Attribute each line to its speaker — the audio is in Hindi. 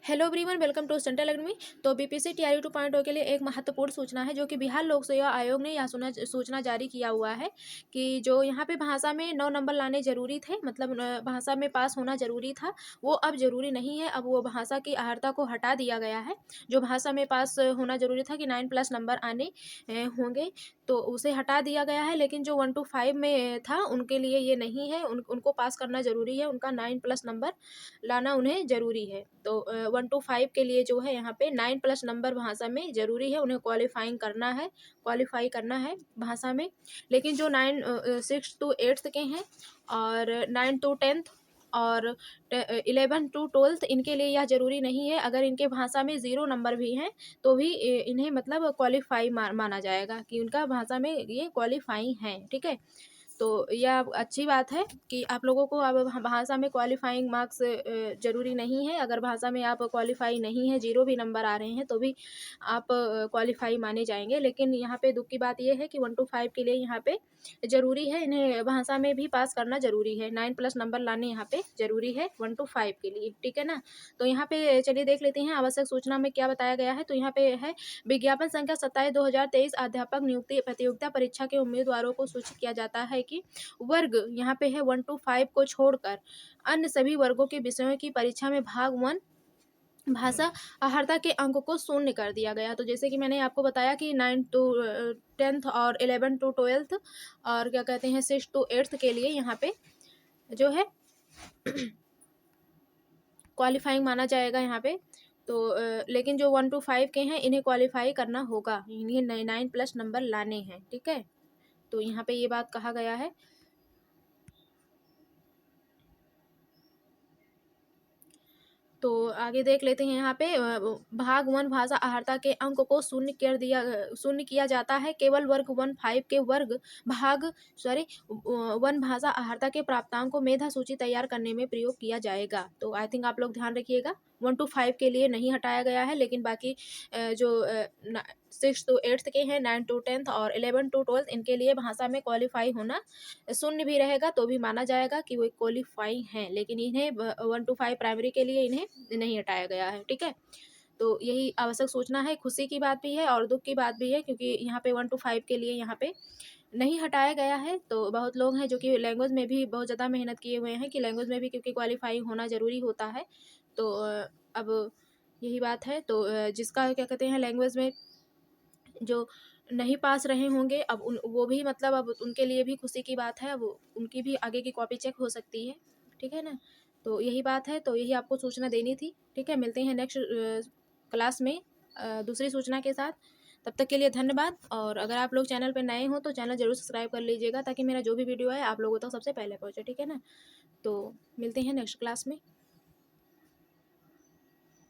Speaker 1: Hello everyone, welcome to central academy. तो बीपीएससी टीआरई 2.0 के लिए एक महत्वपूर्ण सूचना है जो कि बिहार लोक सेवा आयोग ने यह सूचना जारी किया हुआ है कि जो यहाँ पे भाषा में 9 नंबर लाने जरूरी थे, मतलब भाषा में पास होना जरूरी था, वो अब जरूरी नहीं है। अब वो भाषा की अहर्ता को हटा दिया गया है। जो भाषा में पास होना जरूरी था कि 9+ नंबर आने होंगे, तो उसे हटा दिया गया है। लेकिन जो 1 to 5 में था उनके लिए ये नहीं है, उनको पास करना जरूरी है, उनका 9+ नंबर लाना उन्हें ज़रूरी है। तो 1 to 5 के लिए जो है यहाँ पे 9+ नंबर भाषा में ज़रूरी है, उन्हें क्वालिफाई करना है भाषा में। लेकिन जो 6 to 8 के हैं और 9 to 10 और 11 to 12 इनके लिए यह ज़रूरी नहीं है। अगर इनके भाषा में 0 नंबर भी हैं तो भी इन्हें मतलब क्वालिफाई माना जाएगा कि उनका भाषा में ये क्वालिफाई हैं। ठीक है, तो यह अच्छी बात है कि आप लोगों को अब भाषा में क्वालिफाइंग मार्क्स ज़रूरी नहीं है। अगर भाषा में आप क्वालिफाई नहीं है, 0 भी नंबर आ रहे हैं, तो भी आप क्वालिफाई माने जाएंगे। लेकिन यहाँ पे दुख की बात यह है कि 1 to 5 के लिए यहाँ पे ज़रूरी है, इन्हें भाषा में भी पास करना ज़रूरी है। 9+ नंबर लाने यहाँ पे ज़रूरी है 1 to 5 के लिए। ठीक है ना। तो यहाँ पे चलिए देख लेते हैं आवश्यक सूचना में क्या बताया गया है। तो यहाँ पे है विज्ञापन संख्या 27/2023 अध्यापक नियुक्ति प्रतियोगिता परीक्षा के उम्मीदवारों को सूचित किया जाता है कि वर्ग यहाँ पे है 1 to 5 को छोड़कर अन्य सभी वर्गों के विषयों की परीक्षा में भाग 1 भाषा अहर्ता के अंक को शून्य कर दिया गया। तो जैसे कि मैंने आपको बताया कि 9 to 10 और 11 to 12 और क्या कहते हैं 6 to 8 के लिए यहाँ पे जो है क्वालिफाइंग माना जाएगा यहाँ पे। तो लेकिन जो 1 to 5 के हैं इन्हें क्वालिफाई करना होगा, इन्हें 9+ नंबर लाने हैं। ठीक है, तो यहाँ पे ये बात कहा गया है। तो आगे देख लेते हैं। यहाँ पे भाग 1 भाषा अहर्ता के अंक को शून्य किया जाता है। केवल वर्ग 1-5 के भाग 1 भाषा अहर्ता के प्राप्तांक को मेधा सूची तैयार करने में प्रयोग किया जाएगा। तो आई थिंक आप लोग ध्यान रखिएगा, 1 to 5 के लिए नहीं हटाया गया है। लेकिन बाकी जो 6 to 8 के हैं, 9 to 10 और 11 to 12 इनके लिए भाषा में क्वालिफाई होना शून्य भी रहेगा तो भी माना जाएगा कि वो क्वालिफाई हैं। लेकिन इन्हें 1 to 5 प्राइमरी के लिए इन्हें नहीं हटाया गया है। ठीक है, तो यही आवश्यक सूचना है। खुशी की बात भी है और दुख की बात भी है, क्योंकि यहाँ पे 1 to 5 के लिए यहाँ पे नहीं हटाया गया है। तो बहुत लोग हैं जो कि लैंग्वेज में भी बहुत ज़्यादा मेहनत किए हुए हैं कि लैंग्वेज में भी क्योंकि क्वालिफाई होना ज़रूरी होता है। तो अब यही बात है। तो जिसका क्या कहते हैं लैंग्वेज में जो नहीं पास रहे होंगे, अब वो भी मतलब अब उनके लिए भी खुशी की बात है। अब उनकी भी आगे की कॉपी चेक हो सकती है। ठीक है ना, तो यही बात है। तो यही आपको सूचना देनी थी। ठीक है, मिलते हैं नेक्स्ट क्लास में दूसरी सूचना के साथ। तब तक के लिए धन्यवाद। और अगर आप लोग चैनल पर नए हो तो चैनल जरूर सब्सक्राइब कर लीजिएगा, ताकि मेरा जो भी वीडियो है आप लोगों तक सबसे पहले पहुँचे। ठीक है ना, तो मिलते हैं नेक्स्ट क्लास में।